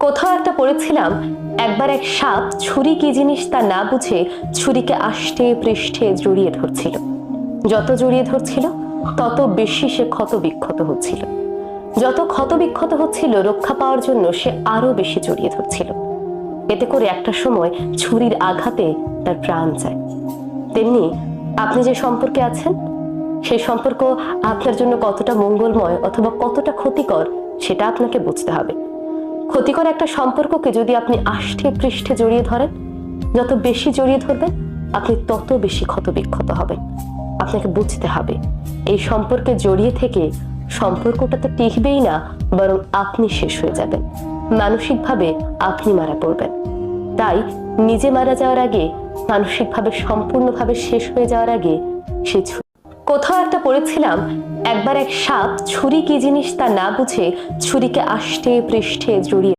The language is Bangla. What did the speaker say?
কোথাও একটা পড়েছিলাম, একবার এক সাপ ছুরি কি জিনিস তা না বুঝে ছুরিকে আষ্টে পৃষ্ঠে জড়িয়ে ধরছিল। যত জড়িয়ে ধরছিল তত বেশি সে ক্ষত বিক্ষত হচ্ছিল। যত ক্ষত বিক্ষত হচ্ছিল রক্ষা পাওয়ার জন্য সে আরো বেশি জড়িয়ে ধরছিল। এতে করে একটা সময় ছুরির আঘাতে তার প্রাণ যায়। তেমনি আপনি যে সম্পর্কে আছেন সেই সম্পর্ক আপনার জন্য কতটা মঙ্গলময় অথবা কতটা ক্ষতিকর সেটা আপনাকে বুঝতে হবে। ক্ষতিকর একটা সম্পর্ককে যদি আপনি আষ্টে পৃষ্ঠে জড়িয়ে ধরেন, যত বেশি জড়িয়ে ধরবেন আপনি তত বেশি ক্ষত বিক্ষত হবেন। আপনাকে বুঝতে হবে এই সম্পর্কে জড়িয়ে থেকে সম্পর্কটা তো টিকবেই না, বরং আপনি শেষ হয়ে যাবেন। মানসিকভাবে আপনি মারা পড়বেন। তাই নিজে মারা যাওয়ার আগে, মানসিকভাবে সম্পূর্ণভাবে শেষ হয়ে যাওয়ার আগে সে কোথাও একটা পড়েছিলাম, একবার এক সাপ ছুরি কি জিনিস তা না বুঝে ছুরিকে আষ্টে পৃষ্ঠে জড়িয়ে